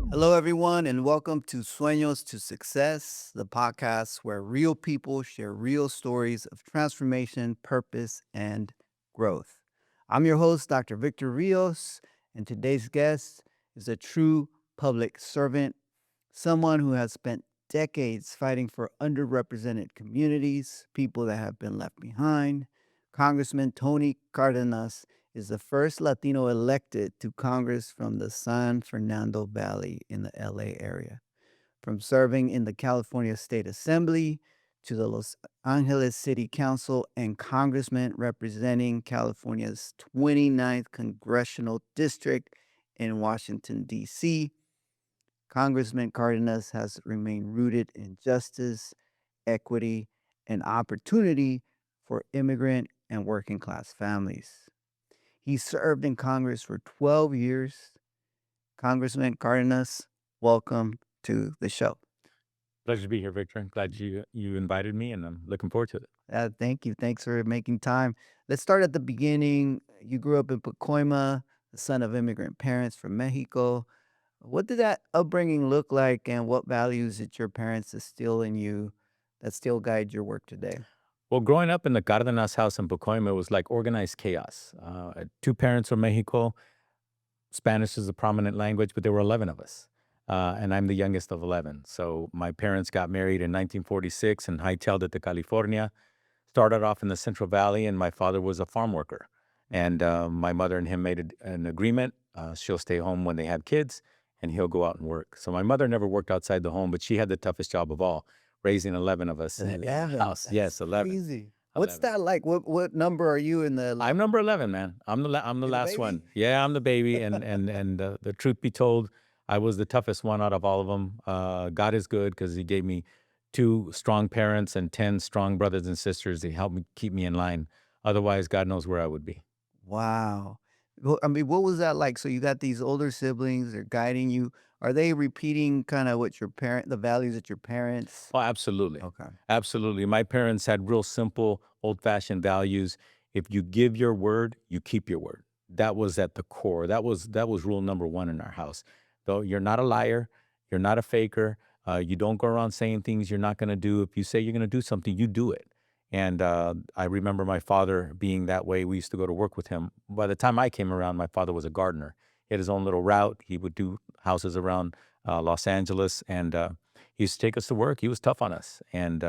Hello, everyone, and welcome to Sueños to Success, the podcast where real people share real stories of transformation, purpose, and growth. I'm your host, Dr. Victor Rios, and today's guest is a true public servant, someone who has spent decades fighting for underrepresented communities, people that have been left behind. Congressman Tony Cardenas is the first Latino elected to Congress from the San Fernando Valley in the LA area. From serving in the California State Assembly to the Los Angeles City Council and congressman representing California's 29th congressional district in Washington, D.C., Congressman Cardenas has remained rooted in justice, equity, and opportunity for immigrant and working class families. He served in Congress for 12 years. Congressman Cardenas, welcome to the show. Pleasure to be here, Victor. I'm glad you invited me, and I'm looking forward to it. Thank you. Thanks for making time. Let's start at the beginning. You grew up in Pacoima, the son of immigrant parents from Mexico. What did that upbringing look like, and what values did your parents instill in you that still guide your work today? Well, growing up in the Cardenas house in Pacoima was like organized chaos. Two parents from Mexico. Spanish is a prominent language, but there were 11 of us, and I'm the youngest of 11. So my parents got married in 1946 and hightailed it to California. Started off in the Central Valley, and my father was a farm worker. And my mother and him made an agreement. She'll stay home when they have kids, and he'll go out and work. So my mother never worked outside the home, but she had the toughest job of all, raising 11 of us in the 11. house. Yes, That's 11. crazy. What's 11. that like? What number are you in the I'm number 11, man. I'm the You're the last baby? one. Yeah, I'm the baby, and the truth be told, I was the toughest one out of all of them. God is good because He gave me two strong parents and 10 strong brothers and sisters. They helped me keep me in line. Otherwise, God knows where I would be. Wow. Well, I mean, what was that like? So you got these older siblings, they're guiding you. Are they repeating kind of what the values that your parents? Oh, absolutely. Okay. Absolutely. My parents had real simple, old-fashioned values. If you give your word, you keep your word. That was at the core. That was rule number one in our house. Though you're not a liar, you're not a faker. You don't go around saying things you're not going to do. If you say you're going to do something, you do it. And I remember my father being that way. We used to go to work with him. By the time I came around, my father was a gardener. He had his own little route. He would do houses around Los Angeles, and he used to take us to work. He was tough on us, and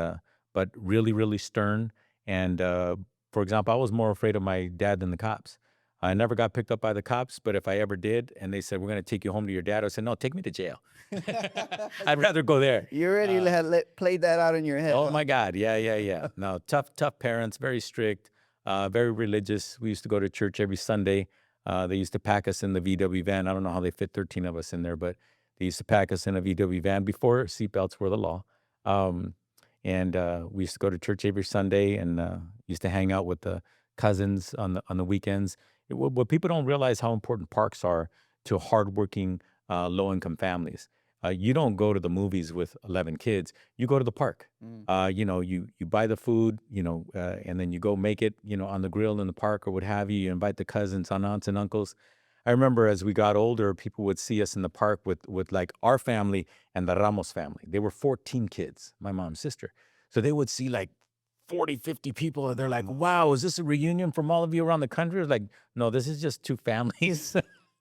but really, really stern. And for example, I was more afraid of my dad than the cops. I never got picked up by the cops, but if I ever did, and they said we're going to take you home to your dad, I said no, take me to jail. I'd rather go there. You already had played that out in your head, Oh huh? my God, yeah, yeah, yeah. No, tough parents, very strict, very religious. We used to go to church every Sunday. They used to pack us in the VW van. I don't know how they fit 13 of us in there, but they used to pack us in a VW van before seatbelts were the law. Um, and we used to go to church every Sunday, and used to hang out with the cousins on the weekends. What people don't realize how important parks are to hardworking, low income families. You don't go to the movies with 11 kids. You go to the park. Mm. You buy the food, and then you go make it, on the grill in the park or what have you. You invite the cousins, aunts and uncles. I remember as we got older, people would see us in the park with like our family and the Ramos family. They were 14 kids, my mom's sister. So they would see like 40, 50 people, and they're like, wow, is this a reunion from all of you around the country? I was like, no, this is just two families.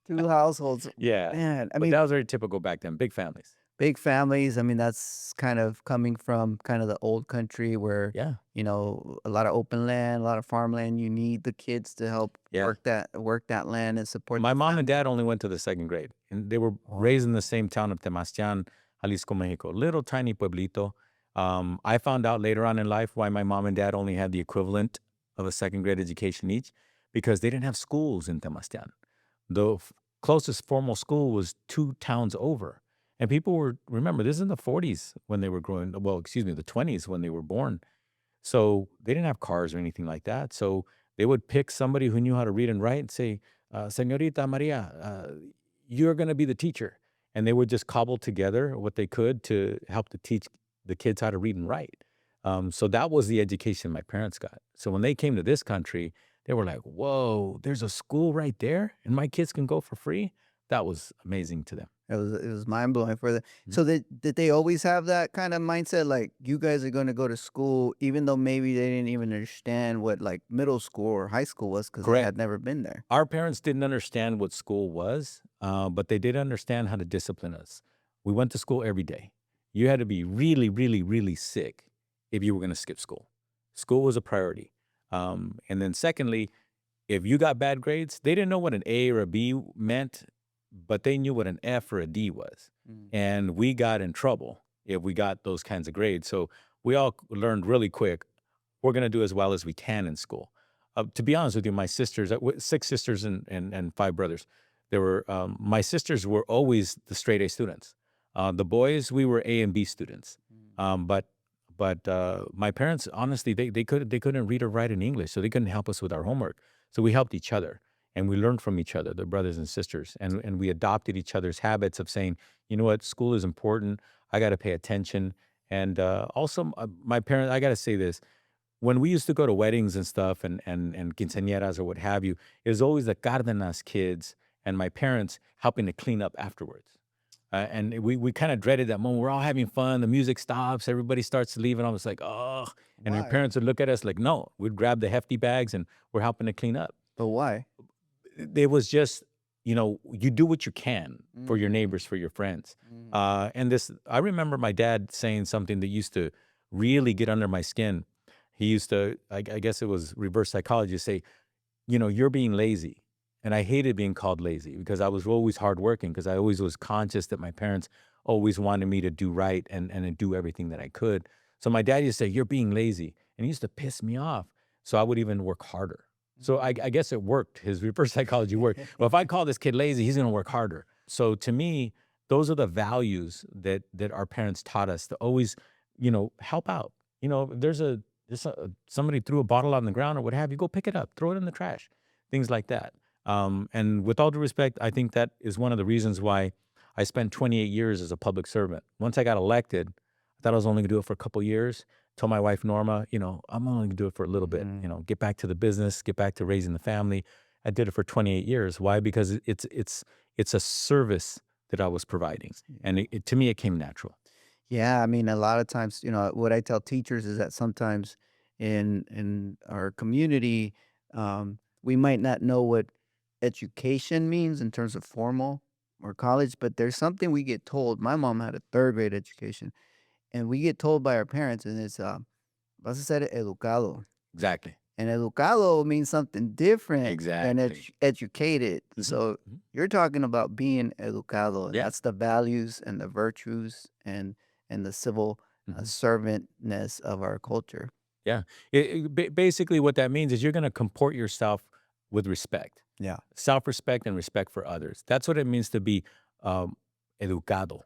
2 households. Yeah. Man, I But mean, that was very typical back then, big families. big families. I mean, that's kind of coming from kind of the old country where, Yeah. a lot of open land, a lot of farmland. You need the kids to help Yeah. work that land and support My the mom and family. dad only went to the second grade, and they were Oh. raised in the same town of Temastian, Jalisco, Mexico, little tiny pueblito. I found out later on in life why my mom and dad only had the equivalent of a second grade education each, because they didn't have schools in Temastian. The closest formal school was two towns over. And people remember, this is in the 40s when they were growing, well, excuse me, the 20s when they were born. So they didn't have cars or anything like that. So they would pick somebody who knew how to read and write and say, Senorita Maria, you're going to be the teacher. And they would just cobble together what they could to help to teach the kids how to read and write. So that was the education my parents got. So when they came to this country, they were like, whoa, there's a school right there and my kids can go for free. That was amazing to them. It was mind blowing for the. Mhm. So did they always have that kind of mindset? Like you guys are going to go to school, even though maybe they didn't even understand what like middle school or high school was because they Correct. had never been there. Our parents didn't understand what school was, but they did understand how to discipline us. We went to school every day. You had to be really, really, really sick if you were going to skip school. School was a priority. And then, secondly, if you got bad grades, they didn't know what an A or a B meant, but they knew what an F or a D was. Mm. And we got in trouble if we got those kinds of grades. So we all learned really quick we're going to do as well as we can in school. To be honest with you, my sisters, 6 sisters and 5 brothers, there were my sisters were always the straight A students. The boys, we were A and B students. Mm. But my parents, honestly, they couldn't read or write in English, so they couldn't help us with our homework. So we helped each other, and we learned from each other, the brothers and sisters, and we adopted each other's habits of saying, you know what, school is important. I got to pay attention, and also my parents. I got to say this when we used to go to weddings and stuff and quinceañeras or what have you, it was always the Cardenas kids and my parents helping to clean up afterwards. And we kind of dreaded that moment. We're all having fun. The music stops. Everybody starts to leave. And I was like, oh. And our Why? parents would look at us like, no, we'd grab the hefty bags and we're helping to clean up. But why? It was just, you do what you can for your Mm. neighbors, for your friends. Mm. And this, I remember my dad saying something that used to really get under my skin. He used to, I guess it was reverse psychology, say, you're being lazy. And I hated being called lazy because I was always hardworking because I always was conscious that my parents always wanted me to do right and to do everything that I could. So my dad used to say, you're being lazy. And he used to piss me off. So I would even work harder. So I, Mm. I guess it worked. His reverse psychology worked. Well, if I call this kid lazy, he's going to work harder. So to me, those are the values that our parents taught us to always, help out. If somebody threw a bottle on the ground or what have you, go pick it up, throw it in the trash, things like that. And with all due respect, I think that is one of the reasons why I spent 28 years as a public servant. Once I got elected, I thought I was only going to do it for a couple years. Told my wife Norma, I'm only going to do it for a little bit. Mm. Get back to the business, get back to raising the family. I did it for 28 years. Why? Because it's a service that I was providing, and to me, it came natural. Yeah, I mean, a lot of times, what I tell teachers is that sometimes in our community, we might not know what education means in terms of formal or college, but there's something we get told. My mom had a third grade education, and we get told by our parents, and it's vas a ser educado. Exactly. And educado means something different than Exactly. educated. Mhm, So mhm. you're talking about being educado, and Yeah. that's the values and the virtues and the civil Mhm. servantness of our culture. Yeah. Basically, what that means is you're going to comport yourself with respect, Yeah. self respect, and respect for others. That's what it means to be um, educado.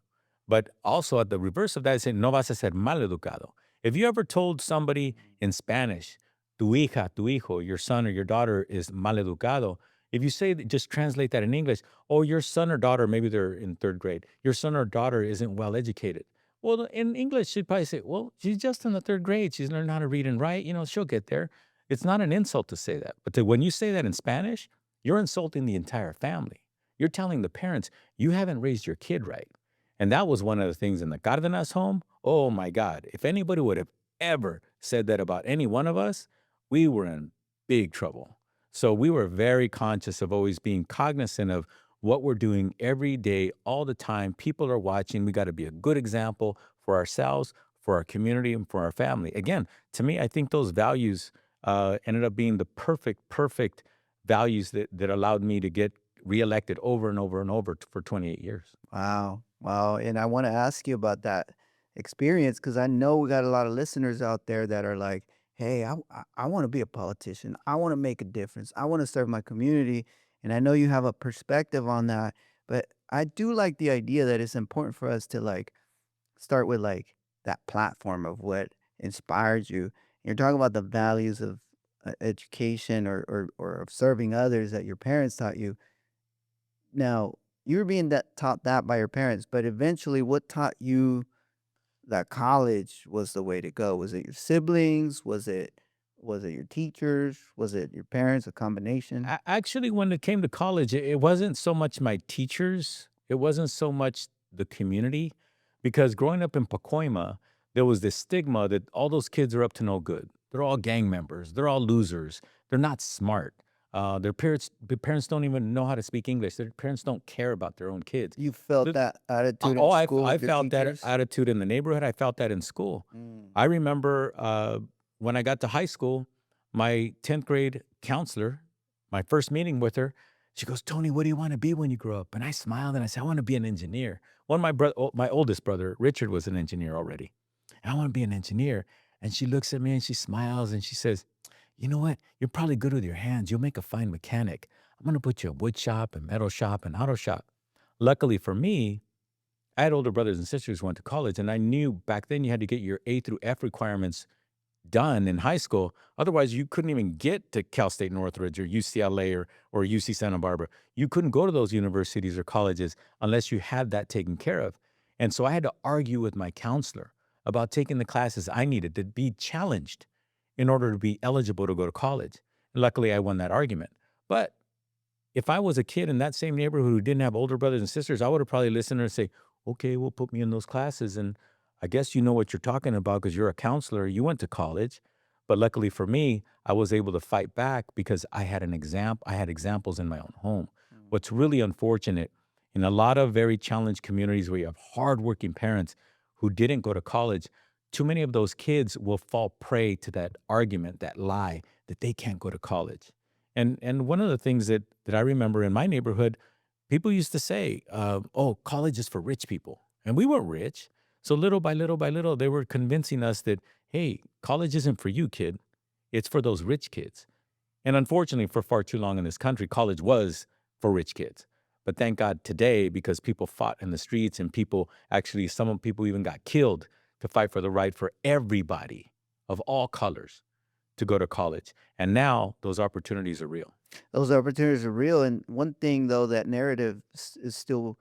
But also, at the reverse of that, is saying, no vas a ser mal educado. If you ever told somebody in Spanish, tu hija, tu hijo, your son or your daughter is mal educado, if you say, just translate that in English, oh, your son or daughter, maybe they're in third grade, your son or daughter isn't well educated. Well, in English, she'd probably say, "Well, she's just in the third grade. She's learning how to read and write. She'll get there." It's not an insult to say that, but when you say that in Spanish, you're insulting the entire family. You're telling the parents you haven't raised your kid right, and that was one of the things in the Cardenas home. Oh my God! If anybody would have ever said that about any one of us, we were in big trouble. So we were very conscious of always being cognizant of what we're doing every day, all the time. People are watching. We got to be a good example for ourselves, for our community, and for our family. Again, to me, I think those values ended up being the perfect values that allowed me to get reelected over and over and over for 28 years. Wow. Wow. And I want to ask you about that experience because I know we got a lot of listeners out there that are like, hey, I want to be a politician. I want to make a difference. I want to serve my community. And I know you have a perspective on that. But I do like the idea that it's important for us to like start with like that platform of what inspires you. You're talking about the values of education or of serving others that your parents taught you. Now, you were being that taught that by your parents, but eventually what taught you that college was the way to go? Was it your siblings? Was it Was it your teachers? Was it your parents? A combination? Actually, when it came to college, it wasn't so much my teachers, it wasn't so much the community, because growing up in Pacoima, there was this stigma that all those kids are up to no good. They're all gang members, they're all losers, they're not smart. Their parents don't even know how to speak English. Their parents don't care about their own kids. You felt Lit- that attitude in school I with your felt that teachers? attitude in the neighborhood. I felt that in school. Mm. I remember when I got to high school, my 10th grade counselor, my first meeting with her, she goes, "Tony, what do you want to be when you grow up?" And I smiled and I said, "I want to be an engineer." My oldest brother, Richard, was an engineer already. And I want to be an engineer. And she looks at me and she smiles and she says, "You know what? You're probably good with your hands. You'll make a fine mechanic. I'm going to put you in wood shop and metal shop and auto shop." Luckily for me, I had older brothers and sisters who went to college, and I knew back then you had to get your A through F requirements done in high school. Otherwise, you couldn't even get to Cal State Northridge or UCLA or UC Santa Barbara. You couldn't go to those universities or colleges unless you had that taken care of. And so I had to argue with my counselor about taking the classes I needed to be challenged in order to be eligible to go to college. And luckily, I won that argument. But if I was a kid in that same neighborhood who didn't have older brothers and sisters, I would have probably listened to her and say, "Okay, well, put me in those classes. And I guess you know what you're talking about because you're a counselor. You went to college." But luckily for me, I was able to fight back because I had examples in my own home. Mm. What's really unfortunate in a lot of very challenged communities where you have hardworking parents who didn't go to college, too many of those kids will fall prey to that argument, that lie that they can't go to college. And one of the things that I remember in my neighborhood, people used to say, "Oh, college is for rich people," and we weren't rich. So little by little, they were convincing us that, "Hey, college isn't for you, kid. It's for those rich kids." And unfortunately, for far too long in this country, college was for rich kids. But thank God today, because people fought in the streets and some of people even got killed to fight for the right for everybody of all colors to go to college. And now those opportunities are real. Those opportunities are real, and one thing though that narrative is still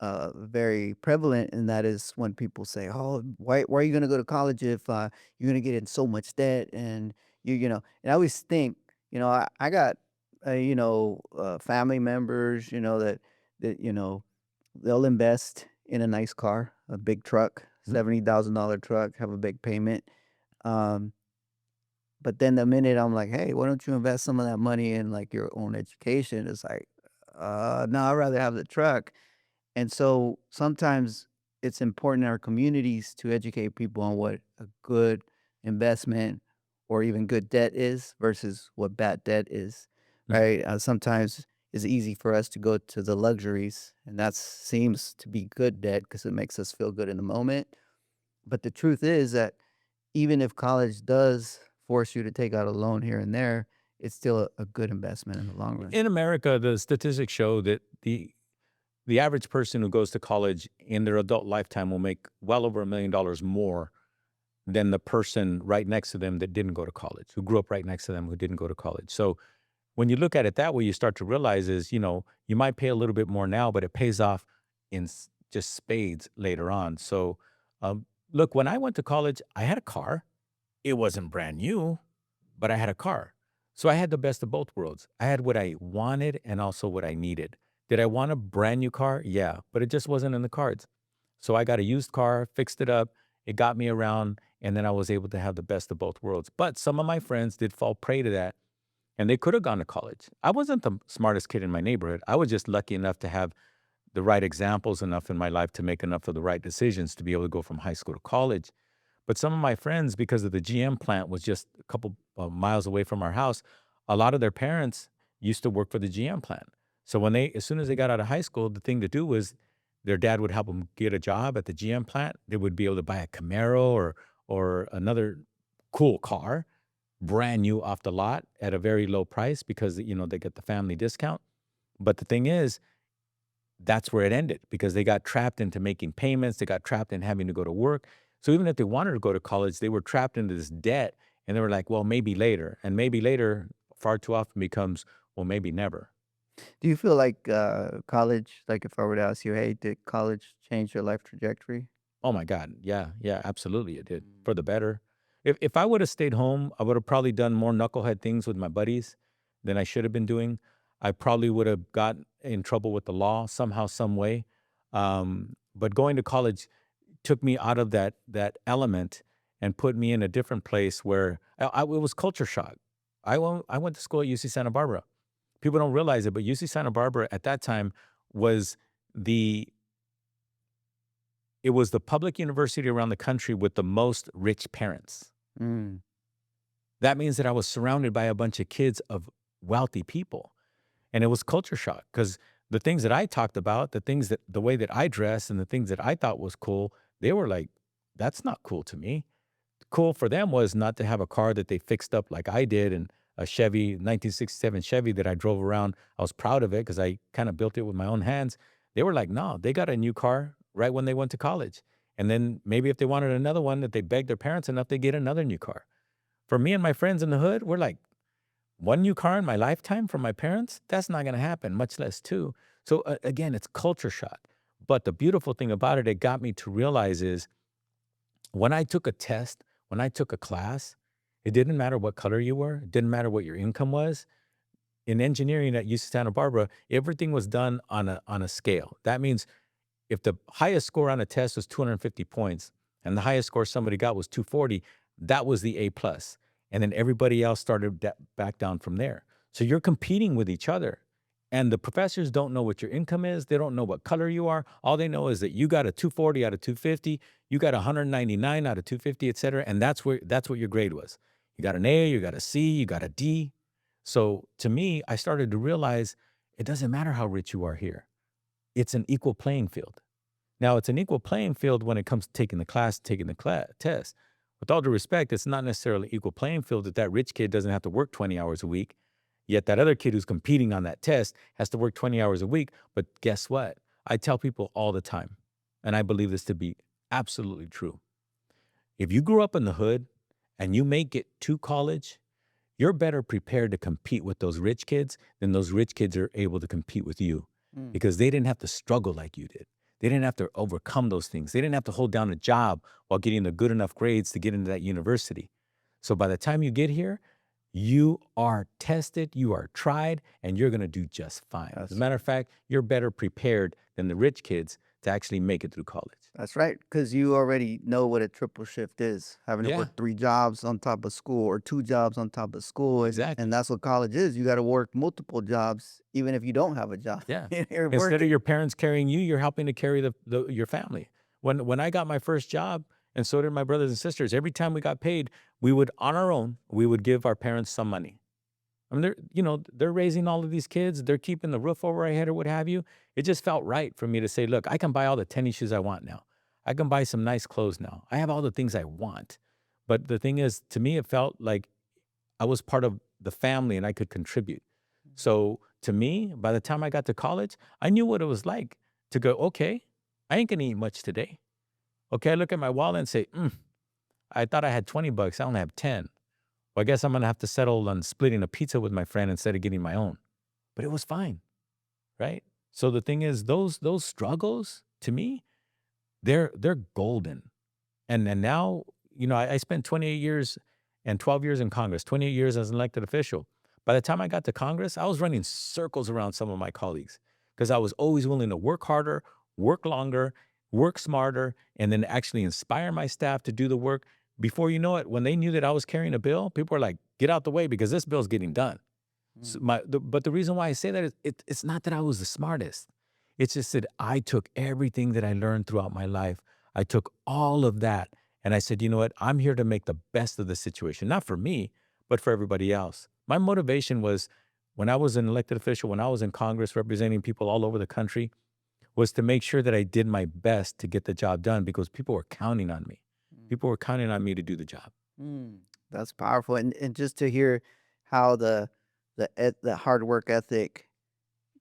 very prevalent, and that is when people say, "Oh, why are you going to go to college if you're going to get in so much debt?" And and I always think, I got family members, that they'll invest in a nice car, a big truck, Mhm. $70,000 truck, have a big payment. Um, but then the minute I'm like, "Hey, why don't you invest some of that money in, like, your own education?" It's like, no, I'd rather have the truck." And so sometimes it's important in our communities to educate people on what a good investment or even good debt is versus what bad debt is, Mhm. right? Sometimes it's easy for us to go to the luxuries, and that seems to be good debt because it makes us feel good in the moment. But the truth is that even if college does force you to take out a loan here and there, it's still a good investment in the long run. In America, the statistics show that the average person who goes to college in their adult lifetime will make well over $1 million more than the person right next to them that didn't go to college, who grew up right next to them who didn't go to college. So when you look at it that way, you start to realize is, you might pay a little bit more now, but it pays off in just spades later on. So, look, when I went to college, I had a car. It wasn't brand new, but I had a car. So I had the best of both worlds. I had what I wanted and also what I needed. Did I want a brand new car? Yeah, but it just wasn't in the cards. So I got a used car, fixed it up. It got me around, and then I was able to have the best of both worlds. But some of my friends did fall prey to that, and they could have gone to college. I wasn't the smartest kid in my neighborhood. I was just lucky enough to have the right examples enough in my life to make enough of the right decisions to be able to go from high school to college. But some of my friends, because of the GM plant was just a couple miles away from our house, a lot of their parents used to work for the GM plant. So as soon as they got out of high school, the thing to do was their dad would help them get a job at the GM plant. They would be able to buy a Camaro or another cool car, brand new off the lot at a very low price because they get the family discount. But the thing is, that's where it ended because they got trapped into making payments. They got trapped in having to go to work. So even if they wanted to go to college, they were trapped into this debt and they were like, well, maybe later. And maybe later far too often becomes, well, maybe never. Do you feel like, college like, if I were to ask you, "Hey, did college change your life trajectory?" Oh my God. Yeah. Yeah. Absolutely. It did Mm. for the better. If I would have stayed home, I would have probably done more knucklehead things with my buddies than I should have been doing. I probably would have got in trouble with the law somehow, some way. But going to college took me out of that element and put me in a different place where it was culture shock. I went to school at UC Santa Barbara. People don't realize it, but UC Santa Barbara at that time was the it was the public university around the country with the most rich parents. Mm. That means that I was surrounded by a bunch of kids of wealthy people. And it was culture shock because the things that I talked about, the way that I dressed and the things that I thought was cool, they were like, that's not cool to me. Cool for them was not to have a car that they fixed up like I did and a Chevy, 1967 Chevy that I drove around. I was proud of it because I kind of built it with my own hands. They were like, no, they got a new car right when they went to college. And then maybe if they wanted another one, that they begged their parents enough, they get another new car. For me and my friends in the hood, we're like, one new car in my lifetime from my parents? That's not gonna happen, much less two. So, again, it's culture shock. But the beautiful thing about it, it got me to realize is when I took a test, when I took a class, it didn't matter what color you were, it didn't matter what your income was. In engineering at UC Santa Barbara, everything was done on a scale. That means if the highest score on a test was 250 points and the highest score somebody got was 240, that was the A plus. And then everybody else started back down from there. So you're competing with each other. And the professors don't know what your income is. They don't know what color you are. All they know is that you got a 240 out of 250, you got 199 out of 250, et cetera. And that's what your grade was. You got an A, you got a C, you got a D. So to me, I started to realize it doesn't matter how rich you are here. It's an equal playing field. Now, it's an equal playing field when it comes to taking the class, taking the test. With all due respect, it's not necessarily equal playing field that rich kid doesn't have to work 20 hours a week. Yet that other kid who's competing on that test has to work 20 hours a week. But guess what? I tell people all the time, and I believe this to be absolutely true. If you grew up in the hood and you make it to college, you're better prepared to compete with those rich kids than those rich kids are able to compete with you Mm. because they didn't have to struggle like you did. They didn't have to overcome those things. They didn't have to hold down a job while getting the good enough grades to get into that university. So by the time you get here, you are tested, you are tried, and you're going to do just fine. As a That's matter of fact, you're better prepared than the rich kids to actually make it through college. That's right, because you already know what a triple shift is, having to Yeah, work 3 jobs on top of school or 2 jobs on top of school, and exactly. that's what college is. You gotta work multiple jobs even if you don't have a job. Yeah. You're Instead of working. your parents carrying you, you're helping to carry the your family. When I got my first job, and so did my brothers and sisters, every time we got paid, we would on our own, we would give our parents some money. I mean, they're raising all of these kids, they're keeping the roof over our head or what have you. It just felt right for me to say, look, I can buy all the tennis shoes I want now. I can buy some nice clothes now. I have all the things I want. But the thing is, to me, it felt like I was part of the family and I could contribute. So to me, by the time I got to college, I knew what it was like to go, okay, I ain't gonna eat much today. Okay, I look at my wallet and say, I thought I had 20 bucks. I only have 10. Well, I guess I'm gonna have to settle on splitting a pizza with my friend instead of getting my own. But it was fine, right? So the thing is, those struggles to me, they're golden. And now, I spent 28 years and 12 years in Congress, 28 years as an elected official. By the time I got to Congress, I was running circles around some of my colleagues because I was always willing to work harder, work longer, work smarter, and then actually inspire my staff to do the work. Before you know it, when they knew that I was carrying a bill, people were like, get out the way because this bill's getting done. So Mm. but the reason why I say that is it's not that I was the smartest. It's just that I took everything that I learned throughout my life. I took all of that and I said, you know what? I'm here to make the best of the situation, not for me, but for everybody else. My motivation was when I was an elected official, when I was in Congress representing people all over the country, was to make sure that I did my best to get the job done because people were counting on me. Mm. People were counting on me to do the job. Mm. That's powerful, and just to hear how the hard work ethic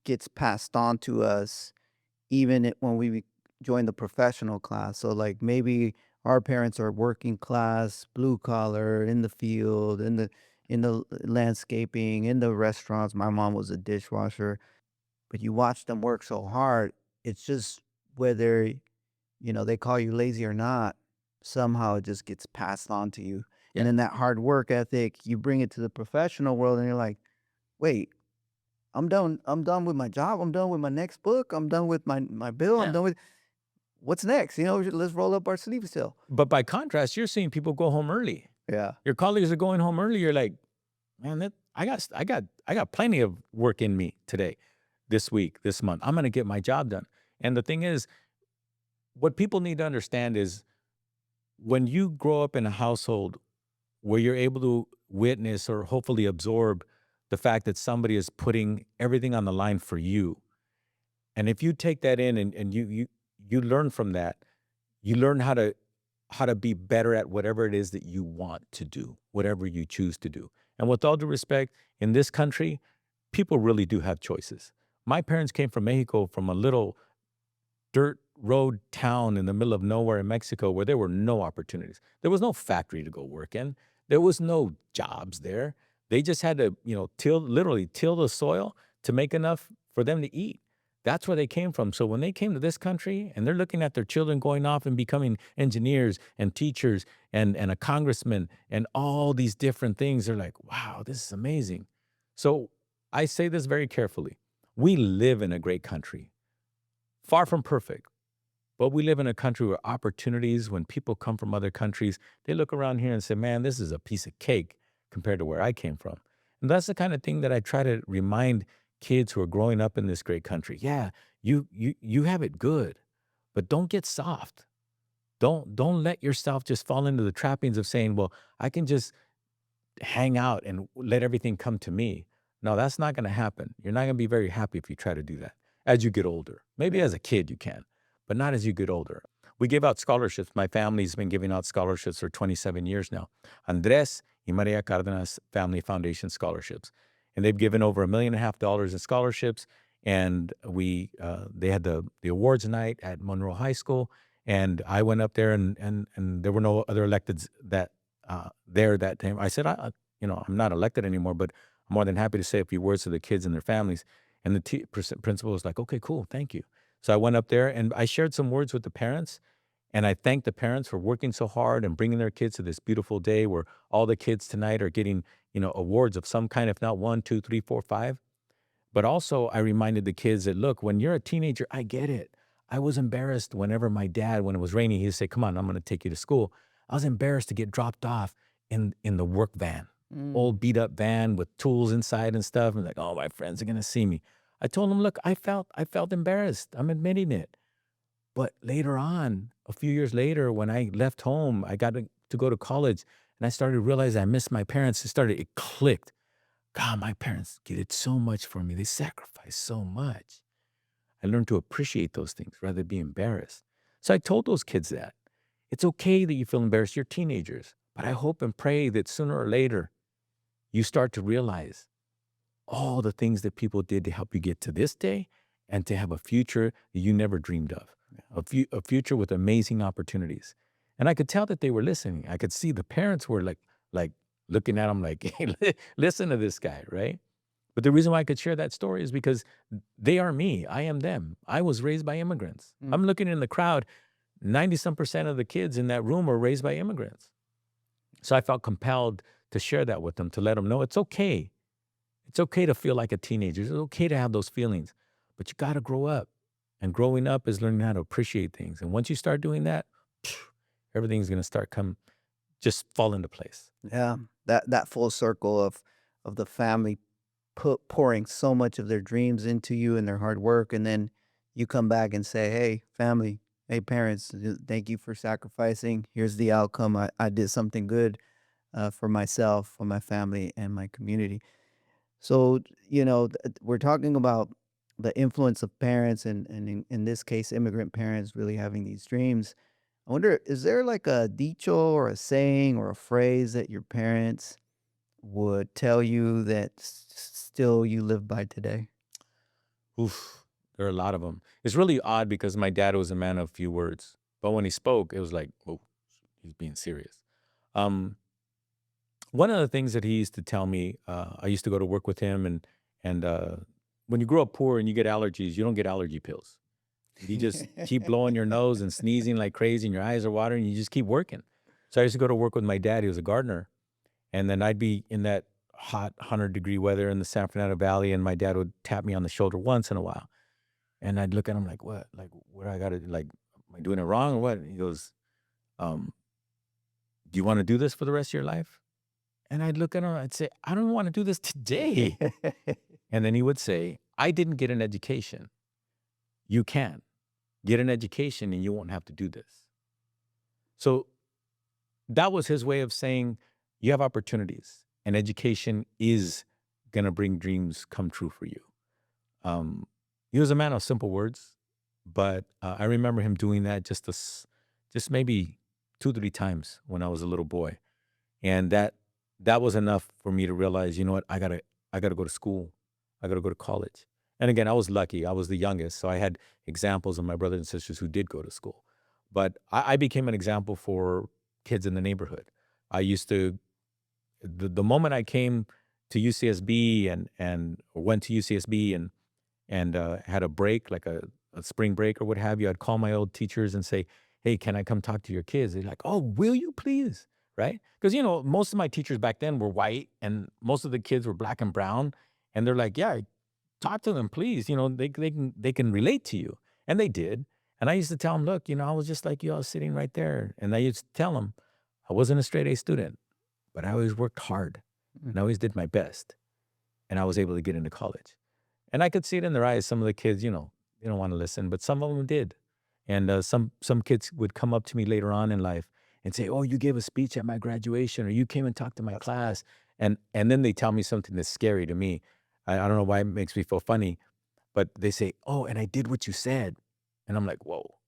gets passed on to us even when we join the professional class. So, like, maybe our parents are working class, blue collar, in the field, in the landscaping, in the restaurants. My mom was a dishwasher, but you watch them work so hard. It's just whether they call you lazy or not, somehow it just gets passed on to you. And Yeah. then that hard work ethic, you bring it to the professional world and you're like, wait, I'm done with my job. I'm done with my next book. I'm done with my bill. I'm Yeah. done with what's next? Let's roll up our sleeves still. But by contrast, you're seeing people go home early. Yeah. Your colleagues are going home early. You're like, man, I got plenty of work in me today, this week, this month. I'm gonna get my job done. And the thing is, what people need to understand is when you grow up in a household where you're able to witness or hopefully absorb the fact that somebody is putting everything on the line for you. And if you take that in and you learn from that, you learn how to be better at whatever it is that you want to do, whatever you choose to do. And with all due respect, in this country, people really do have choices. My parents came from Mexico, from a little dirt road town in the middle of nowhere in Mexico where there were no opportunities. There was no factory to go work in. There was no jobs there. They just had to, literally till the soil to make enough for them to eat. That's where they came from. So when they came to this country and they're looking at their children going off and becoming engineers and teachers and a congressman and all these different things, they're like, wow, this is amazing. So I say this very carefully. We live in a great country, far from perfect. But we live in a country where opportunities, when people come from other countries, they look around here and say, man, this is a piece of cake compared to where I came from. And that's the kind of thing that I try to remind kids who are growing up in this great country. Yeah, you have it good, but don't get soft. Don't let yourself just fall into the trappings of saying, well, I can just hang out and let everything come to me. No, that's not going to happen. You're not going to be very happy if you try to do that as you get older. Maybe as a kid you can, but not as you get older. We give out scholarships. My family's been giving out scholarships for 27 years now. Andres y Maria Cardenas Family Foundation scholarships. And they've given over $1.5 million in scholarships. And they had the awards night at Monroe High School. And I went up there and there were no other electeds there that time. I said, I'm not elected anymore, but I'm more than happy to say a few words to the kids and their families. And the principal was like, okay, cool, thank you. So I went up there and I shared some words with the parents. And I thanked the parents for working so hard and bringing their kids to this beautiful day where all the kids tonight are getting, awards of some kind, if not one, two, three, four, five. But also, I reminded the kids that, look, when you're a teenager, I get it. I was embarrassed whenever my dad, when it was raining, he'd say, come on, I'm going to take you to school. I was embarrassed to get dropped off in the work van, Mm. old beat up van with tools inside and stuff. And like, oh, my friends are going to see me. I told him, look, I felt embarrassed. I'm admitting it. But later on, a few years later, when I left home, I got to go to college and I started to realize I missed my parents. It clicked. God, my parents did so much for me. They sacrificed so much. I learned to appreciate those things rather than be embarrassed. So I told those kids that it's okay that you feel embarrassed. You're teenagers, but I hope and pray that sooner or later you start to realize all the things that people did to help you get to this day and to have a future that you never dreamed of, a future with amazing opportunities. And I could tell that they were listening. I could see the parents were like looking at them like, hey, listen to this guy, right? But the reason why I could share that story is because they are me. I am them. I was raised by immigrants. Mm. I'm looking in the crowd. 90 some percent of the kids in that room were raised by immigrants. So I felt compelled to share that with them, to let them know it's okay. It's okay to feel like a teenager. It's okay to have those feelings, but you got to grow up. And growing up is learning how to appreciate things. And once you start doing that, everything's going to just fall into place. Yeah. That full circle of the family pouring so much of their dreams into you and their hard work, and then you come back and say, "Hey, family, hey, parents, thank you for sacrificing. Here's the outcome. I did something good for myself, for my family, and my community." So, we're talking about the influence of parents, and in this case, immigrant parents really having these dreams. I wonder, is there like a dicho or a saying or a phrase that your parents would tell you that still you live by today? Oof, there are a lot of them. It's really odd because my dad was a man of few words, but when he spoke, it was like, oh, he's being serious. Um, One of the things that he used to tell me, I used to go to work with him, and when you grow up poor and you get allergies, you don't get allergy pills. You just keep blowing your nose and sneezing like crazy, and your eyes are watering. You just keep working. So I used to go to work with my dad. He was a gardener. And then I'd be in that hot 100-degree weather in the San Fernando Valley, and my dad would tap me on the shoulder once in a while. And I'd look at him like, "What? Like, what I gotta do? Like, am I doing it wrong or what?" And he goes, um, "Do you wanna do this for the rest of your life?" And I'd look at him, I'd say, "I don't wanna do this today." And then he would say, "I didn't get an education. You can. Get an education and you won't have to do this." So that was his way of saying, you have opportunities, and education is gonna bring dreams come true for you. Um, he was a man of simple words, but, I remember him doing that just maybe 2, 3 times when I was a little boy, and that was enough for me to realize, you know what? I gotta go to school. I gotta go to college. And again, I was lucky. I was the youngest, so I had examples of my brothers and sisters who did go to school. But I became an example for kids in the neighborhood. I used to the moment I came to UCSB and or went to UCSB and had a break, like a spring break or what have you, I'd call my old teachers and say, "Hey, can I come talk to your kids?" They're like, "Oh, will you please?" Right? Because most of my teachers back then were white, and most of the kids were black and brown, and they're like, "Yeah, talk to them, please. They can relate to you," and they did. And I used to tell them, "Look, I was just like you. I was sitting right there," and I used to tell them, I wasn't a straight A student, but I always worked hard, Mm. and I always did my best, and I was able to get into college. And I could see it in their eyes. Some of the kids, they don't wanna listen, but some of them did. And, some kids would come up to me later on in life and say, "Oh, you gave a speech at my graduation," or, "You came and talked to my That's class." cool. And then they tell me something that's scary to me. I don't know why it makes me feel funny, but they say, "Oh, and I did what you said." And I'm like, "Whoa,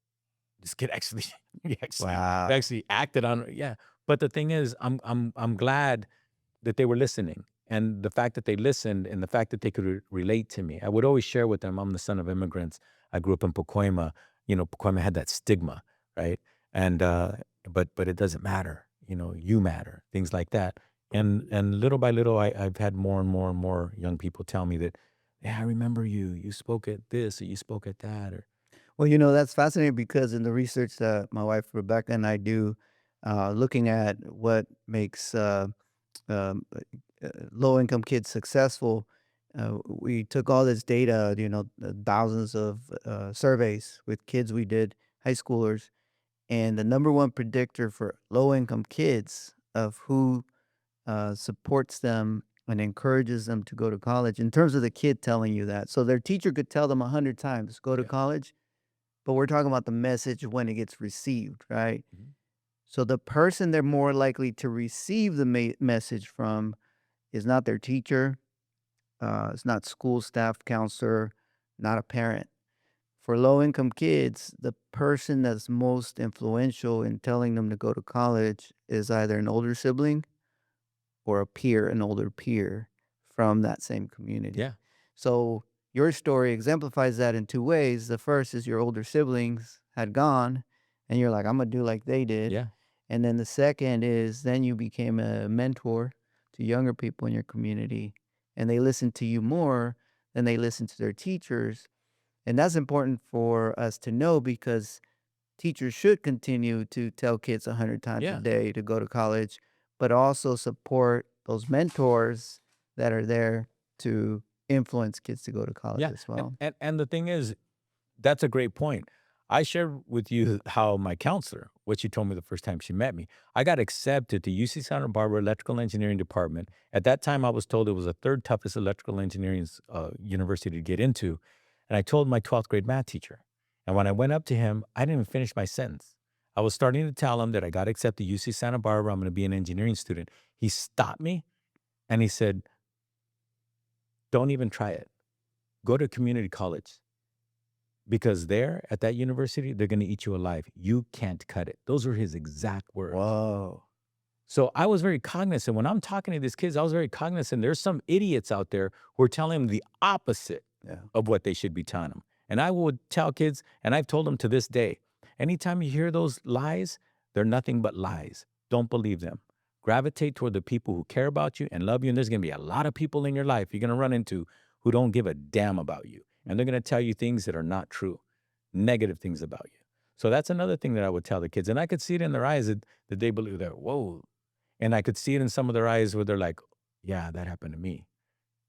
this kid actually he actually Wow. he actually acted on it." Yeah. But the thing is, I'm glad that they were listening, and the fact that they listened and the fact that they could relate to me. I would always share with them, I'm the son of immigrants. I grew up in Pacoima. Pacoima had that stigma, right? And but it doesn't matter. You matter. Things like that. And little by little, I've had more and more and more young people tell me that, "Yeah, I remember you. You spoke at this or you spoke at that." Or Well, that's fascinating because in the research that my wife Rebecca and I do, looking at what makes low income kids successful, we took all this data, thousands of surveys with kids we did, high schoolers, and the number one predictor for low income kids of who supports them and encourages them to go to college in terms of the kid telling you that. So their teacher could tell them 100 times, go to yeah. college, but we're talking about the message when it gets received, right? Mhm. So the person they're more likely to receive the message from is not their teacher, it's not school staff, counselor, not a parent. For low income kids, the person that's most influential in telling them to go to college is either an older sibling or a peer, an older peer from that same community. Yeah. So your story exemplifies that in two ways. The first is your older siblings had gone, and you're like, I'm gonna do like they did. Yeah. And then the second is then you became a mentor to younger people in your community, and they listen to you more than they listen to their teachers. And that's important for us to know because teachers should continue to tell kids 100 times a Yeah. day to go to college, but also support those mentors that are there to influence kids to go to college Yeah. as And, well. and and the thing is, that's a great point. I shared with you how my counselor, what she told me the first time she met me, I got accepted to UC Santa Barbara Electrical Engineering Department. At that time, I was told it was the third toughest electrical engineering university to get into. And I told my 12th grade math teacher. And when I went up to him, I didn't even finish my sentence. I was starting to tell him that I got accepted to UC Santa Barbara. I'm going to be an engineering student. He stopped me and he said, "Don't even try it. Go to community college. Because there at that university, they're gonna eat you alive. You can't cut it." Those were his exact words. Whoa. So I was very cognizant. When I'm talking to these kids, I was very cognizant. There's some idiots out there who are telling them the opposite Yeah. of what they should be telling them. And I would tell kids, and I've told them to this day, anytime you hear those lies, they're nothing but lies. Don't believe them. Gravitate toward the people who care about you and love you. And there's gonna be a lot of people in your life you're gonna run into who don't give a damn about you. And they're gonna tell you things that are not true, negative things about you. So that's another thing that I would tell the kids. And I could see it in their eyes that they believe that, whoa. And I could see it in some of their eyes where they're like, yeah, that happened to me.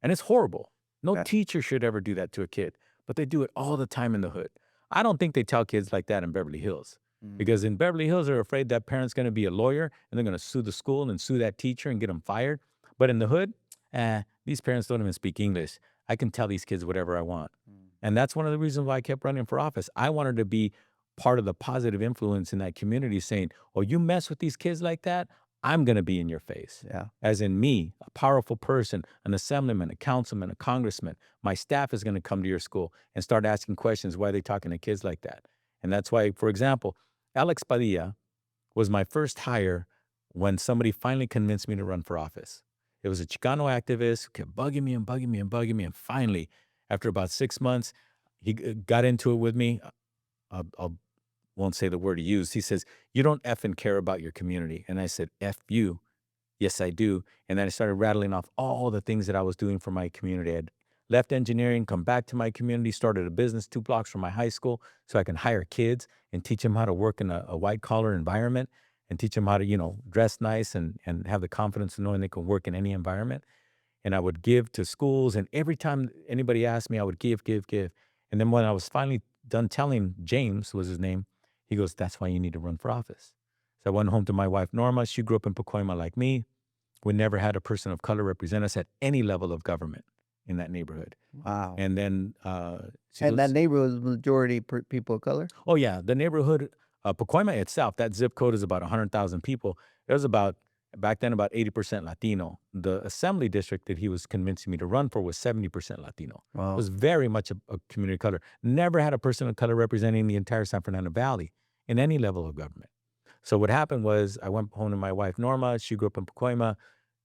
And it's horrible. No That teacher should ever do that to a kid, but they do it all the time in the hood. I don't think they tell kids like that in Beverly Hills mm, because in Beverly Hills, they're afraid that parent's going to be a lawyer and they're going to sue the school and sue that teacher and get them fired. But in the hood, these parents don't even speak English. I can tell these kids whatever I want. mm. And that's one of the reasons why I kept running for office. I wanted to be part of the positive influence in that community saying, oh, you mess with these kids like that, I'm going to be in your face. Yeah. As in me, a powerful person, an assemblyman, a councilman, a congressman, my staff is going to come to your school and start asking questions. Why are they talking to kids like that? And that's why, for example, Alex Padilla was my first hire when somebody finally convinced me to run for office. It was a Chicano activist who kept bugging me and bugging me and bugging me. And finally, after about 6 months, he got into it with me. I won't say the word he used. He says, you don't effing care about your community. And I said, F you. Yes, I do. And then I started rattling off all the things that I was doing for my community. I'd left engineering, come back to my community, started a business 2 blocks from my high school so I can hire kids and teach them how to work in a white collar environment and teach them how to, dress nice and have the confidence of knowing they can work in any environment. And I would give to schools. And every time anybody asked me, I would give, give, give. And then when I was finally done telling, James was his name, he goes, that's why you need to run for office. So I went home to my wife, Norma. She grew up in Pacoima like me. We never had a person of color represent us at any level of government in that neighborhood. Wow. And then she And that goes, neighborhood was majority people of color? oh, yeah, the neighborhood, Pacoima itself, that zip code is about 100,000 people. It was back then, about 80% Latino. The assembly district that he was convincing me to run for was 70% Latino. It Wow. was very much a community of color. Never had a person of color representing the entire San Fernando Valley in any level of government. So what happened was I went home to my wife, Norma. She grew up in Pacoima.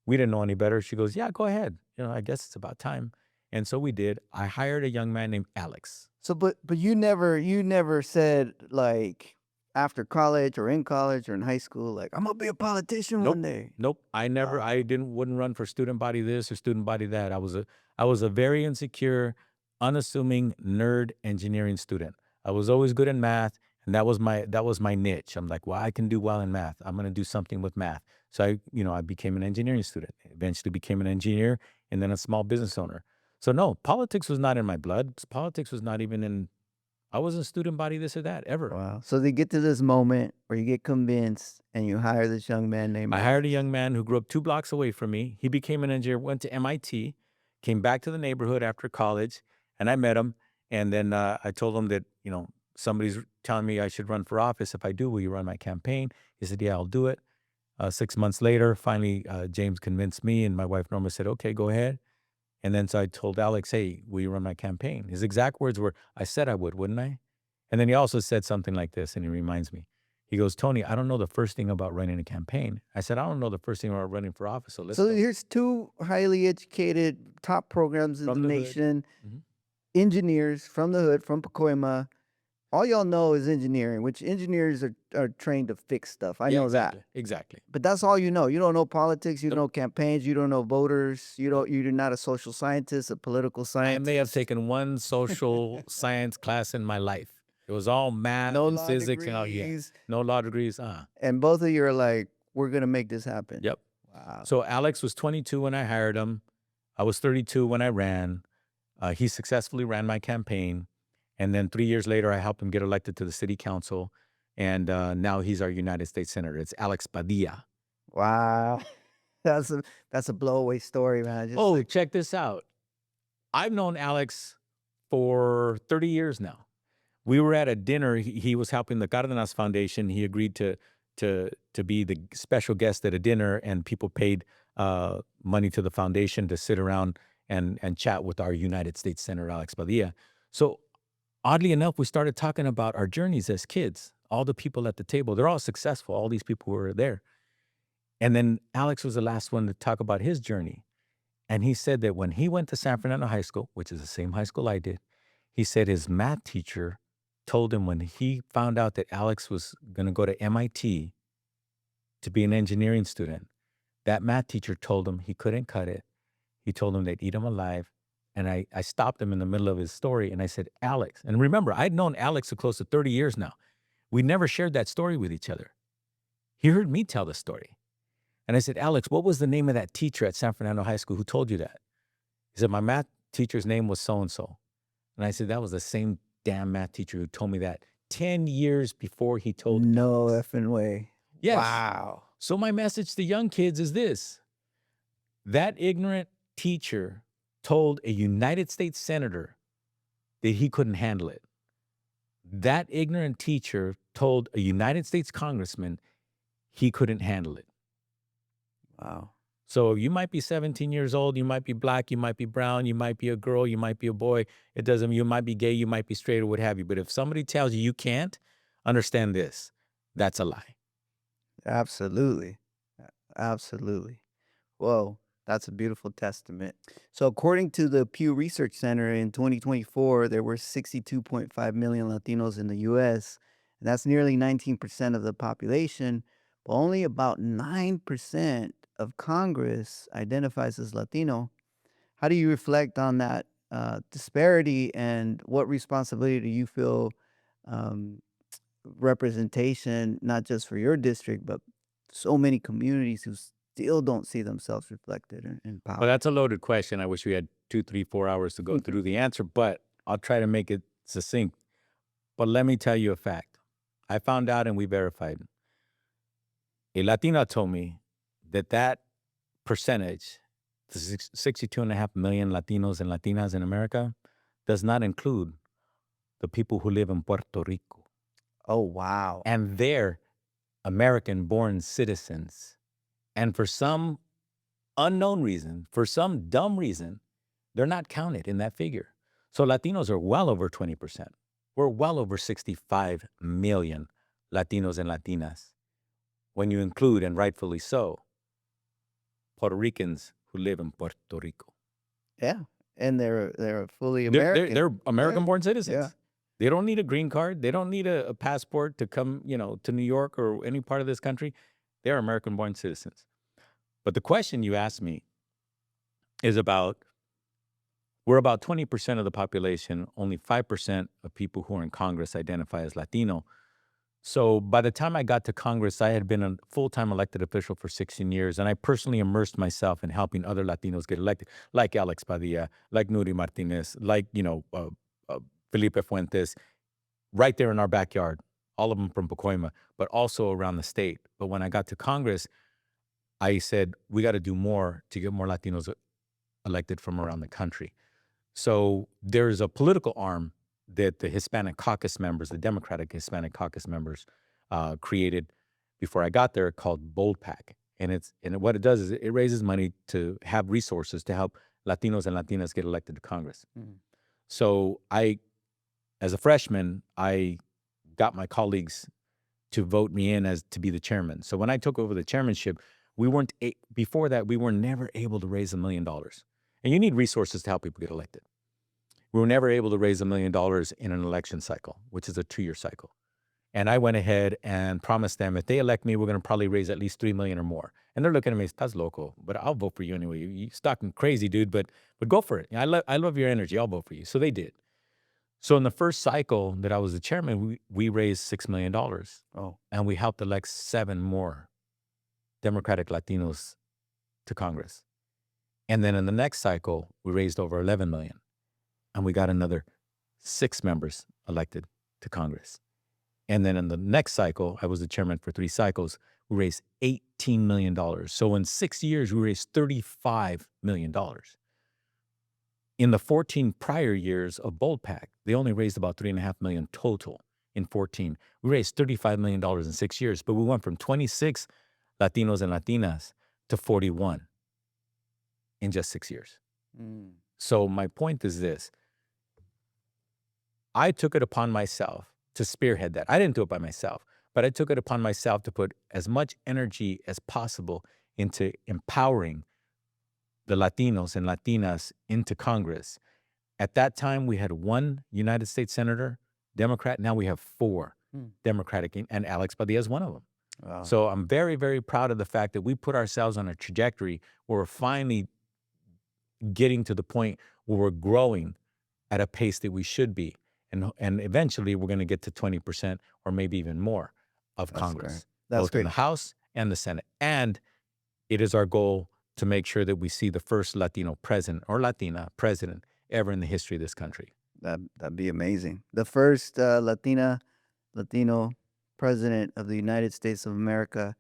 We didn't know any better. She goes, yeah, go ahead. I guess it's about time. And so we did. I hired a young man named Alex. So, but you never said like after college or in college or in high school, like I'm gonna be a politician Nope. one day. Nope. I never, Wow. I wouldn't run for student body this or student body that. I was a very insecure, unassuming nerd engineering student. I was always good in math. And that was my niche. I'm like, well, I can do well in math. I'm going to do something with math. So I became an engineering student, eventually became an engineer and then a small business owner. So no, politics was not in my blood. Politics was not even I wasn't student body this or that ever. Wow. So they get to this moment where you get convinced and you hire this young man named I hired a Alex. young man who grew up 2 blocks away from me. He became an engineer, went to MIT, came back to the neighborhood after college, and I met him. And then I told him that, somebody's telling me I should run for office. If I do, will you run my campaign? He said, yeah, I'll do it. 6 months later, finally, James convinced me, and my wife Norma said, okay, go ahead. And then so I told Alex, hey, will you run my campaign? His exact words were, I said I would, wouldn't I? And then he also said something like this, and he reminds me. He goes, Tony, I don't know the first thing about running a campaign. I said, I don't know the first thing about running for office. So let's So go. here's two highly educated top programs in From the the hood. nation, Mhm. engineers from the hood, from Pacoima. All y'all know is engineering, which engineers are trained to fix stuff. I Yeah, know exactly. that. Exactly. But that's all you know. You don't know politics. You Nope. don't know campaigns. You don't know voters. You're not a social scientist, a political I scientist. may have taken one social science class in my life. It was all math No and law physics and all. Yeah, degrees. no law degrees. And both of you are like, we're gonna make this happen. Yep. Wow. So Alex was 22 when I hired him. I was 32 when I ran. He successfully ran my campaign. And then 3 years later, I helped him get elected to the city council. And now he's our United States Senator. It's Alex Padilla. Wow. That's a blowaway story, man. Just Oh, like, check this out. I've known Alex for 30 years now. We were at a dinner. He was helping the Cardenas Foundation. He agreed to be the special guest at a dinner, and people paid money to the foundation to sit around and chat with our United States Senator Alex Padilla. So oddly enough, we started talking about our journeys as kids. All the people at the table, they're all successful. All these people were there. And then Alex was the last one to talk about his journey. And he said that when he went to San Fernando High School, which is the same high school I did, he said his math teacher told him when he found out that Alex was going to go to MIT to be an engineering student, that math teacher told him he couldn't cut it. He told him they'd eat him alive. And I stopped him in the middle of his story and I said, Alex, and remember, I'd known Alex for close to 30 years now. We never shared that story with each other. He heard me tell the story. And I said, Alex, what was the name of that teacher at San Fernando High School who told you that? He said, my math teacher's name was so-and-so. And I said, that was the same damn math teacher who told me that 10 years before he told No Alex. effing way. Yes. Wow. So my message to young kids is this. That ignorant teacher told a United States senator that he couldn't handle it. That ignorant teacher told a United States congressman he couldn't handle it. Wow. So you might be 17 years old, you might be black, you might be brown, you might be a girl, you might be a boy. It doesn't, you might be gay, you might be straight or what have you. But if somebody tells you you can't, understand this, that's a lie. Absolutely. Absolutely. Whoa, that's a beautiful testament. So, according to the Pew Research Center in 2024, there were 62.5 million Latinos in the US, and that's nearly 19% of the population, but only about 9% of Congress identifies as Latino. How do you reflect on that disparity, and what responsibility do you feel um, representation, not just for your district, but so many communities who still don't see themselves reflected in power? Well, that's a loaded question. I wish we had 2, 3, 4 hours to go through the answer, but I'll try to make it succinct. But let me tell you a fact. I found out and we verified. A Latina told me that percentage, the 62.5 million Latinos and Latinas in America, does not include the people who live in Puerto Rico. Oh, wow. And they're American-born citizens. And for some unknown reason, for some dumb reason, they're not counted in that figure. So Latinos are well over 20%. We're well over 65 million Latinos and Latinas. When you include, and rightfully so, Puerto Ricans who live in Puerto Rico. Yeah, and they're fully They're American. they're American-born citizens. Yeah. They don't need a green card. They don't need a passport to come, to New York or any part of this country. They're American-born citizens. But the question you asked me is we're about 20% of the population. Only 5% of people who are in Congress identify as Latino. So by the time I got to Congress, I had been a full-time elected official for 16 years, and I personally immersed myself in helping other Latinos get elected, like Alex Padilla, like Nuri Martinez, like, Felipe Fuentes, right there in our backyard, all of them from Pacoima, but also around the state. But when I got to Congress, I said, we got to do more to get more Latinos elected from around the country. So there's a political arm that the Hispanic caucus members, the Democratic Hispanic caucus members, created before I got there, called Bold PAC. And what it does is it raises money to have resources to help Latinos and Latinas get elected to Congress. Mhm. So as a freshman, I got my colleagues to vote me in as to be the chairman. So when I took over the chairmanship, before that, we were never able to raise $1 million. And you need resources to help people get elected. We were never able to raise $1 million in an election cycle, which is a 2-year cycle. And I went ahead and promised them, if they elect me, we're going to probably raise at least $3 million or more. And they're looking at me, that's local, but I'll vote for you anyway. You're talking crazy, dude, but go for it. I love your energy. I'll vote for you. So they did. So in the first cycle that I was the chairman, we raised $6 million. Oh, And we helped elect 7 more Democratic Latinos to Congress. And then in the next cycle, we raised over 11 million. And we got another 6 members elected to Congress. And then in the next cycle, I was the chairman for 3 cycles, we raised $18 million. So in 6 years, we raised $35 million. In the 14 prior years of Bold PAC, they only raised about $3.5 million total in 14. We raised $35 million in 6 years, but we went from 26 Latinos and Latinas to 41 in just 6 years. mm. So my point is this. I took it upon myself to spearhead that. I didn't do it by myself, but I took it upon myself to put as much energy as possible into empowering the Latinos and Latinas into Congress. At that time, we had 1 United States Senator, Democrat. Now we have 4 Democratic, and Alex Padilla is one of them. Wow. So I'm very, very proud of the fact that we put ourselves on a trajectory where we're finally getting to the point where we're growing at a pace that we should be. and eventually we're going to get to 20% or maybe even more of That's great. Congress, That's both in great. the House and the Senate. And it is our goal to make sure that we see the first Latino president or Latina president ever in the history of this country. That'd be amazing. The first Latino president of the United States of America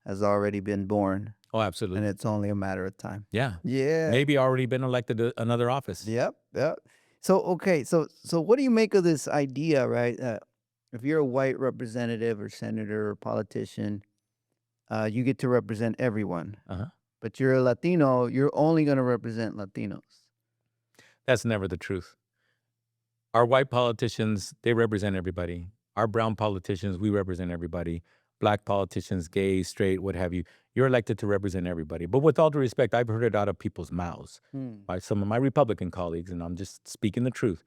has already been born, Oh, and absolutely. it's only a matter of time. Yeah. Yeah. Maybe already been elected to another office. Yep. Yep. So okay. So what do you make of this idea, right? If you're a white representative or senator or politician, you get to represent everyone. Uh-huh. But you're a Latino, you're only going to represent Latinos. That's never the truth. Our white politicians, they represent everybody. Our brown politicians, we represent everybody. Black politicians, gay, straight, what have you. You're elected to represent everybody. But with all due respect, I've heard it out of people's mouths Hmm. by some of my Republican colleagues, and I'm just speaking the truth.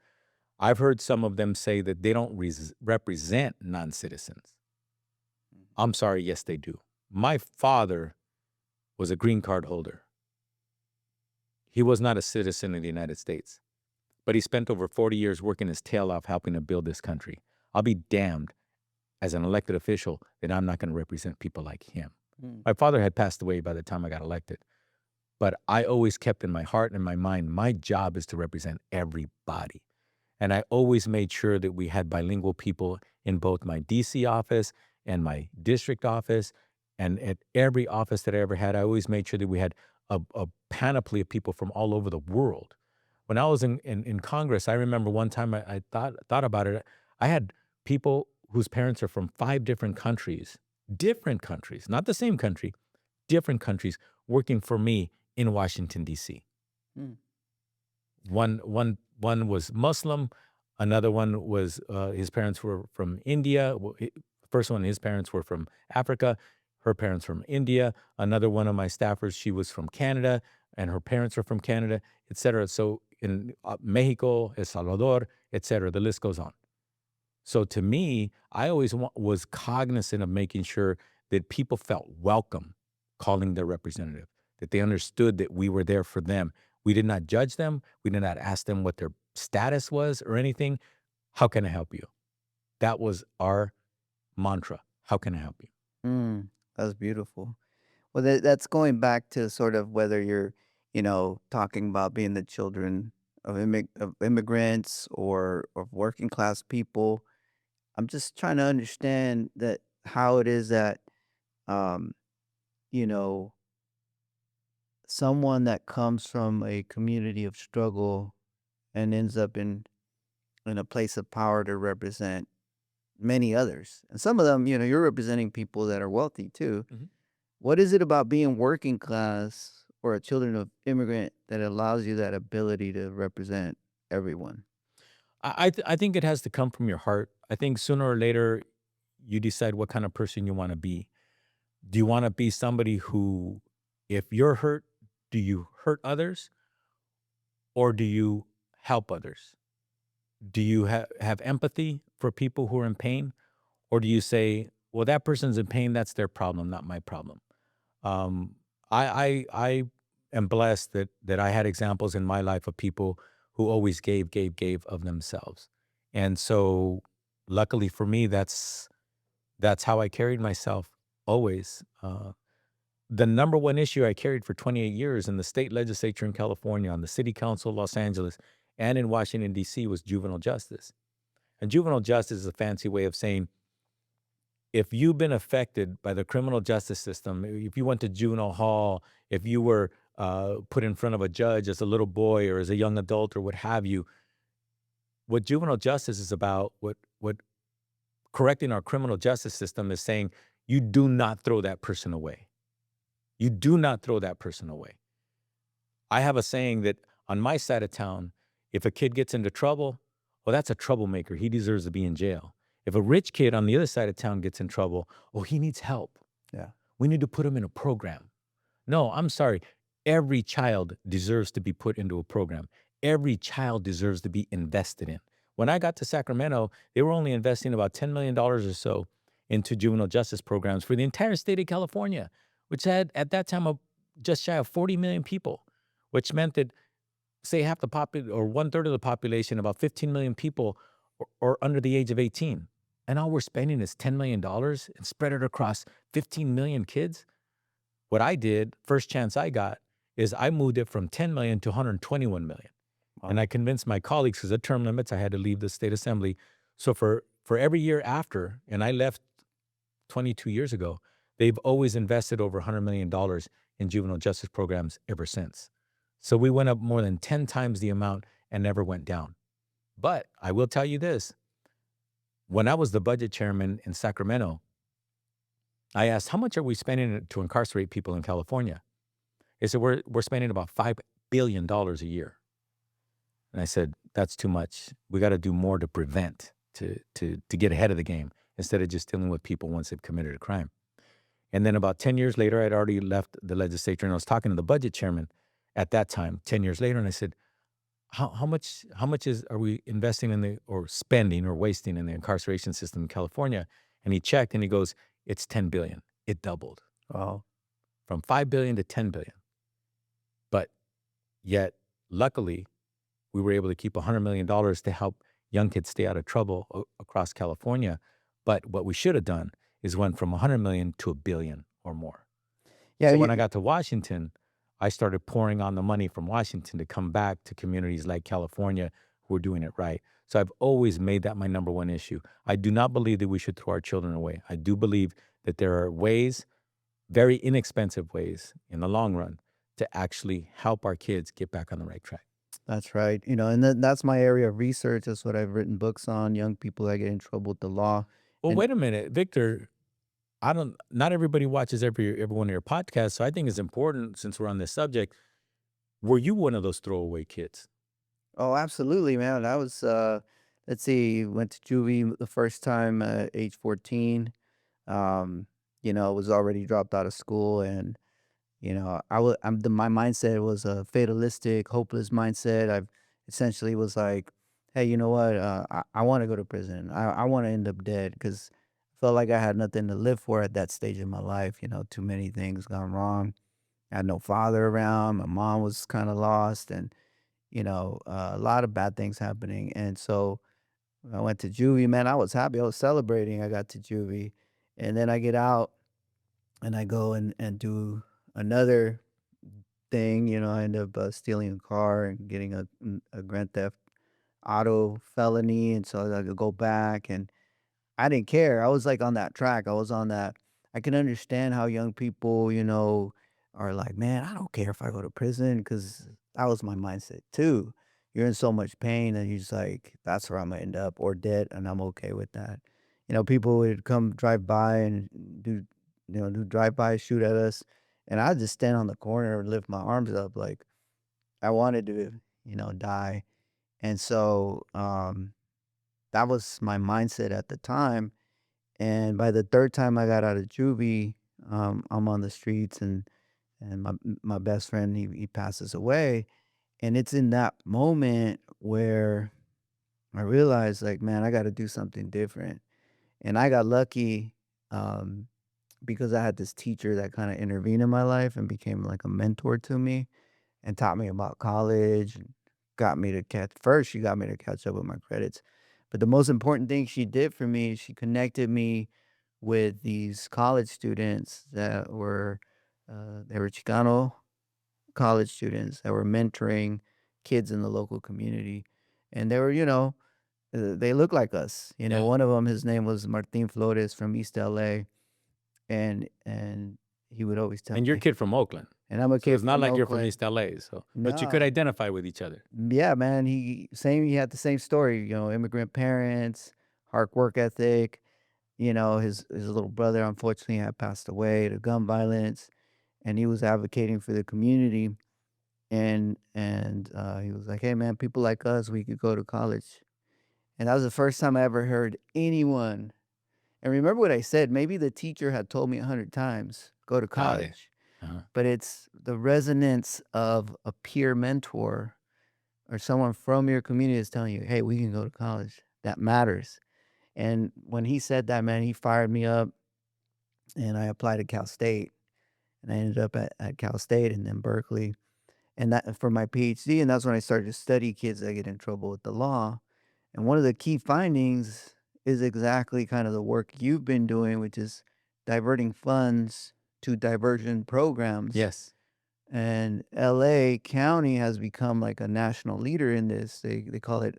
I've heard some of them say that they don't represent non citizens. I'm sorry, yes, they do. My father was a green card holder. He was not a citizen of the United States, but he spent over 40 years working his tail off helping to build this country. I'll be damned as an elected official that I'm not going to represent people like him. Hmm. My father had passed away by the time I got elected, but I always kept in my heart and my mind, my job is to represent everybody. And I always made sure that we had bilingual people in both my DC office and my district office. And at every office that I ever had, I always made sure that we had a panoply of people from all over the world. When I was in Congress, I remember one time I thought about it. I had people whose parents are from 5 different countries, not the same country, different countries, working for me in Washington, D.C. Hmm. One was Muslim, another one was his parents were from India. First one, his parents were from Africa, her parents from India. Another one of my staffers, she was from Canada, and her parents were from Canada, et cetera. So in Mexico, El Salvador, et cetera, the list goes on. So to me, I always was cognizant of making sure that people felt welcome calling their representative, that they understood that we were there for them. We did not judge them. We did not ask them what their status was or anything. How can I help you? That was our mantra. How can I help you? That's beautiful. Well, that's going back to sort of whether you're, talking about being the children of immigrants or of working class people. I'm just trying to understand that how it is that, um, you know, someone that comes from a community of struggle and ends up in a place of power to represent many others. And some of them, you're representing people that are wealthy too. Mhm. What is it about being working class or a children of immigrant that allows you that ability to represent everyone? I think it has to come from your heart. I think sooner or later, you decide what kind of person you want to be. Do you want to be somebody who, if you're hurt, do you hurt others or do you help others? Do you have empathy for people who are in pain? Or do you say, well, that person's in pain, that's their problem, not my problem? Um, I am blessed that I had examples in my life of people who always gave of themselves. And so luckily for me, that's how I carried myself always. The number one issue I carried for 28 years in the state legislature in California, on the city council of Los Angeles, and in Washington, D.C. was juvenile justice. And juvenile justice is a fancy way of saying if you've been affected by the criminal justice system, if you went to juvenile hall, if you were put in front of a judge as a little boy or as a young adult or what have you, what juvenile justice is about, what correcting our criminal justice system is saying, you do not throw that person away. You do not throw that person away. I have a saying that on my side of town, if a kid gets into trouble, well, that's a troublemaker. He deserves to be in jail. If a rich kid on the other side of town gets in trouble, oh, he needs help. Yeah. We need to put him in a program. No, I'm sorry. Every child deserves to be put into a program. Every child deserves to be invested in. When I got to Sacramento, they were only investing about $10 million or so into juvenile justice programs for the entire state of California, which had at that time just shy of 40 million people, which meant that say half the or one third of the population, about 15 million people or under the age of 18. And all we're spending is $10 million dollars and spread it across 15 million kids. What I did, first chance I got, is I moved it from 10 million to 121 million. And Wow. I convinced my colleagues, because of term limits, I had to leave the state assembly. So for every year after, and I left 22 years ago, they've always invested over $100 million dollars in juvenile justice programs ever since. So we went up more than 10 times the amount and never went down. But I will tell you this, when I was the budget chairman in Sacramento, I asked, how much are we spending to incarcerate people in California? They said, we're spending about $5 billion dollars a year. And I said, that's too much. We got to do more to prevent, to get ahead of the game instead of just dealing with people once they've committed a crime. And then about 10 years later, I'd already left the legislature and I was talking to the budget chairman at that time, 10 years later. And I said, how much are we investing in or spending or wasting in the incarceration system in California? And he checked and he goes, it's 10 billion. It doubled Wow. from 5 billion to 10 billion. But yet, luckily, we were able to keep $100 million dollars to help young kids stay out of trouble across California. But what we should have done is went from 100 million to a billion or more. Yeah. So when I got to Washington, I started pouring on the money from Washington to come back to communities like California who are doing it right. So I've always made that my number one issue. I do not believe that we should throw our children away. I do believe that there are ways, very inexpensive ways in the long run, to actually help our kids get back on the right track. That's right. And that's my area of research. That's what I've written books on, young people that get in trouble with the law. Well, And wait a minute, Victor. Not everybody watches every one of your podcasts. So I think it's important, since we're on this subject. Were you one of those throwaway kids? oh, absolutely, man. I was let's see, went to juvie the first time at age 14. Um, was already dropped out of school and my mindset was a fatalistic, hopeless mindset. I've essentially was like, hey, you know what? I want to go to prison. I want to end up dead because I felt like I had nothing to live for at that stage in my life. Too many things gone wrong. I had no father around. My mom was kind of lost, and a lot of bad things happening. And so when I went to juvie, man, I was happy. I was celebrating. I got to juvie, and then I get out and I go and do another thing. I end up stealing a car and getting a grand theft auto felony, and so I could go back and I didn't care. I was, like, on that track. I was on that. I can understand how young people, are like, "Man, I don't care if I go to prison," because that was my mindset too. You're in so much pain and you're just like, "That's where Imma end up or dead, and I'm okay with that." People would come drive by and do drive-by, shoot at us, and I'd just stand on the corner and lift my arms up like I wanted to, die. And so, that was my mindset at the time, and by the 3rd time I got out of juvie, I'm on the streets and my best friend, he passes away, and it's in that moment where I realized, like, "Man, I gotta do something different," and I got lucky, um, because I had this teacher that kinda intervened in my life and became like a mentor to me and taught me about college and got me to catch first, she got me to catch up with my credits. But the most important thing she did for me, she connected me with these college students that were they were Chicano college students that were mentoring kids in the local community. And they were, they look like us. Yeah. One of them, his name was Martin Flores from East LA, and he would always tell And you're a me, kid from Oakland. and I'm a So kid it's not from like you're from Oakland. East LA. But you could No. identify with each other. Yeah, man, he had the same story, immigrant parents, hard work ethic, his little brother unfortunately had passed away to gun violence, and he was advocating for the community, and he was like, "Hey, man, people like us, we could go to college." And that was the first time I ever heard anyone, and remember what I said, maybe the teacher had told me 100 times, "Go to Got it. college," Uh-huh. but it's the resonance of a peer mentor or someone from your community is telling you, "Hey, we can go to college." That matters. And when he said that, man, he fired me up and I applied to Cal State and I ended up at Cal State and then Berkeley and that for my PhD. And that's when I started to study kids that get in trouble with the law. And one of the key findings is exactly kind of the work you've been doing, which is diverting funds to diversion programs. Yes. And LA County has become like a national leader in this. They call it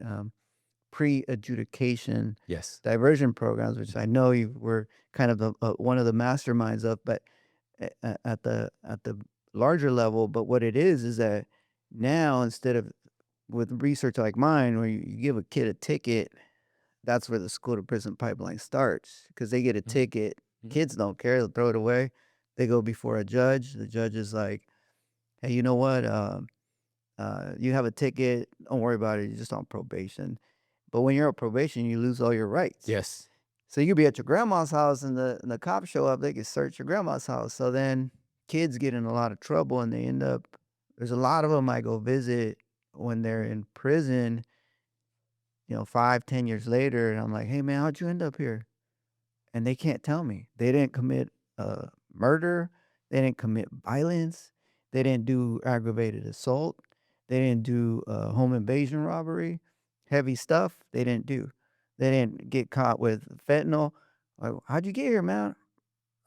pre-adjudication Yes. diversion programs, which I know you were kind of one of the masterminds of, but at the larger level. But what it is that now, instead of with research like mine, where you give a kid a ticket, that's where the school to prison pipeline starts because they get a Mhm. ticket. Mhm. Kids don't care; they'll throw it away. They go before a judge. The judge is like, "Hey, you know what? You have a ticket. Don't worry about it. You're just on probation." But when you're on probation, you lose all your rights. Yes. So you could be at your grandma's house and the cops show up, they could search your grandma's house. So then kids get in a lot of trouble and they end up there's a lot of them I go visit when they're in prison, 5, 10 years later, and I'm like, "Hey man, how'd you end up here?" And they can't tell me. They didn't commit murder, they didn't commit violence, they didn't do aggravated assault, they didn't do home invasion robbery, heavy stuff. They didn't do. They didn't get caught with fentanyl. Like, how'd you get here, man?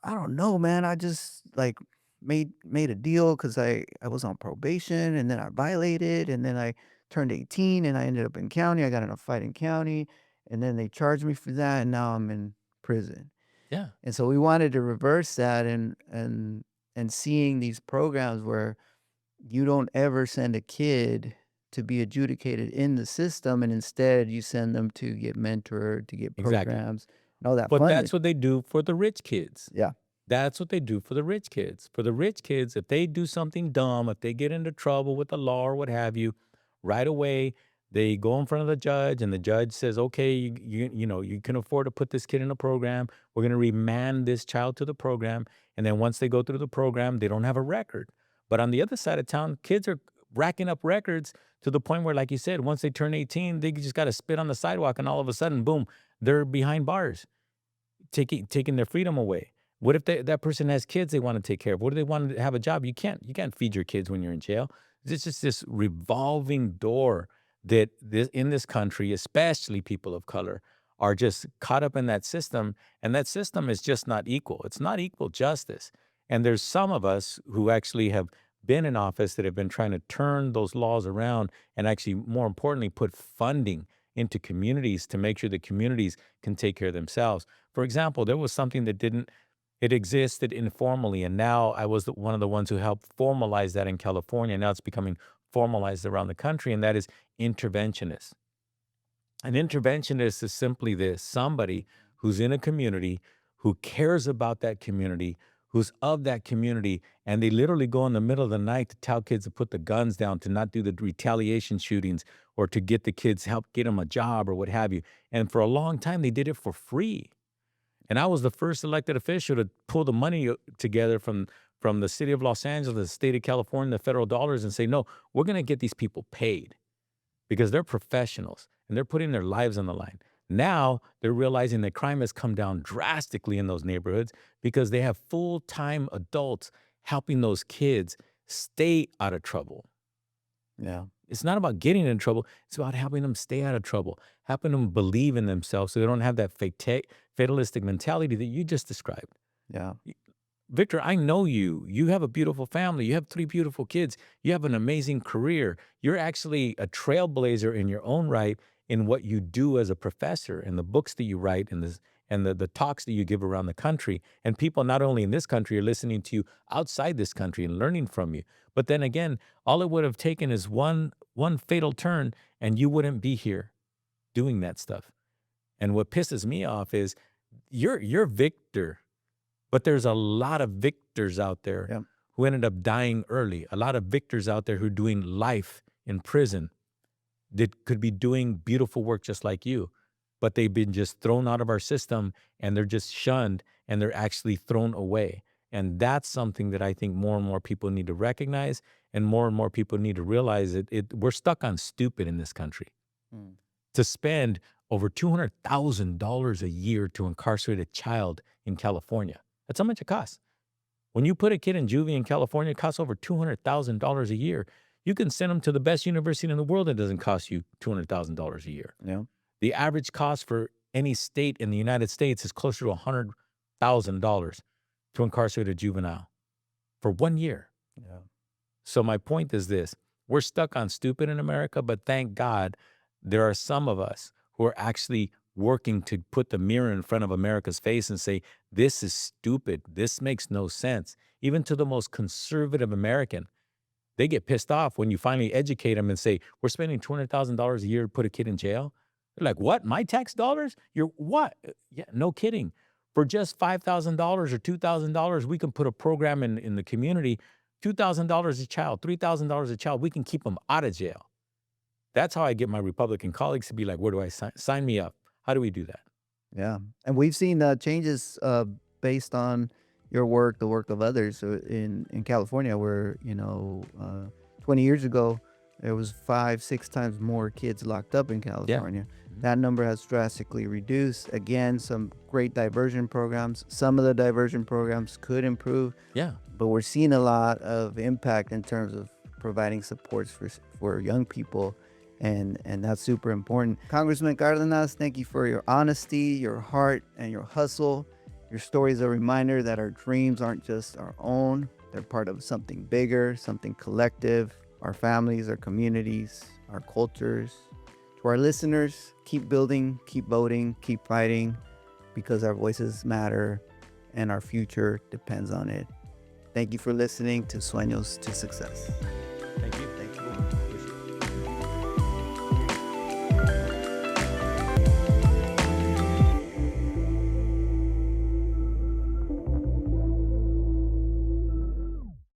I don't know, man. I just like made a deal because I was on probation and then I violated and then I turned 18 and I ended up in county. I got in a fight in county and then they charged me for that and now I'm in prison. Yeah. And so we wanted to reverse that and seeing these programs where you don't ever send a kid to be adjudicated in the system and instead you send them to get mentored, to get Exactly. programs and all that But funding. that's what they do for the rich kids. Yeah. That's what they do for the rich kids. For the rich kids, if they do something dumb, if they get into trouble with the law or what have you, right away they go in front of the judge, and the judge says, "Okay, you can afford to put this kid in a program. We're going to remand this child to the program." And then once they go through the program, they don't have a record. But on the other side of town, kids are racking up records to the point where, like you said, once they turn 18, they just got to spit on the sidewalk, and all of a sudden, boom, they're behind bars taking their freedom away. What if that person has kids they want to take care of? What if they want to have a job? You can't feed your kids when you're in jail. It's just this revolving door that in this country, especially people of color, are just caught up in that system, and that system is just not equal. It's not equal justice. And there's some of us who actually have been in office that have been trying to turn those laws around and actually, more importantly, put funding into communities to make sure the communities can take care of themselves. For example, there was something that didn't it existed informally, and now I was one of the ones who helped formalize that in California. Now it's becoming formalized around the country, and that is interventionists. An interventionist is simply this: somebody who's in a community, who cares about that community, who's of that community, and they literally go in the middle of the night to tell kids to put the guns down, to not do the retaliation shootings, or to get the kids, help get them a job or what have you. And for a long time, they did it for free. And I was the first elected official to pull the money together from the city of Los Angeles, the state of California, the federal dollars, and say, no, we're going to get these people paid because they're professionals and they're putting their lives on the line. Now they're realizing that crime has come down drastically in those neighborhoods because they have full-time adults helping those kids stay out of trouble. Yeah. It's not about getting in trouble. It's about helping them stay out of trouble, helping them believe in themselves so they don't have that fatalistic mentality that you just described. Yeah. Victor, I know you. You have a beautiful family. You have 3 beautiful kids. You have an amazing career. You're actually a trailblazer in your own right in what you do as a professor and the books that you write and the talks that you give around the country. And people not only in this country are listening to you outside this country and learning from you. But then again, all it would have taken is one fatal turn and you wouldn't be here doing that stuff. And what pisses me off is you're Victor, but there's a lot of victors out there Yeah. who ended up dying early. A lot of victors out there who are doing life in prison that could be doing beautiful work just like you, but they've been just thrown out of our system and they're just shunned and they're actually thrown away. And that's something that I think more and more people need to recognize, and more people need to realize that we're stuck on stupid in this country. Mm. To spend over $200,000 a year to incarcerate a child in California. That's how much it costs. When you put a kid in juvie in California, it costs over $200,000 a year. You can send them to the best university in the world. It doesn't cost you $200,000 a year. Yeah. The average cost for any state in the United States is closer to $100,000 to incarcerate a juvenile for 1 year. Yeah. So my point is this: we're stuck on stupid in America, but thank God there are some of us who are actually working to put the mirror in front of America's face and say, this is stupid. This makes no sense. Even to the most conservative American, they get pissed off when you finally educate them and say, we're spending $200,000 a year to put a kid in jail. They're like, what? My tax dollars? You're what? Yeah, no kidding. For just $5,000 or $2,000, we can put a program in the community. $2,000 a child, $3,000 a child. We can keep them out of jail. That's how I get my Republican colleagues to be like, where do I sign me up? How do we do that? Yeah, and we've seen changes based on your work, the work of others. So in California, where 20 years ago there was 5-6 times more kids locked up in California. That number has drastically reduced. Again, some great diversion programs. Some of the diversion programs could improve. Yeah. But we're seeing a lot of impact in terms of providing supports for young people. And that's super important. Congressman Cardenas, thank you for your honesty, your heart, and your hustle. Your story is a reminder that our dreams aren't just our own. They're part of something bigger, something collective, our families, our communities, our cultures. To our listeners, keep building, keep voting, keep fighting, because our voices matter and our future depends on it. Thank you for listening to Sueños to Success. Thank you.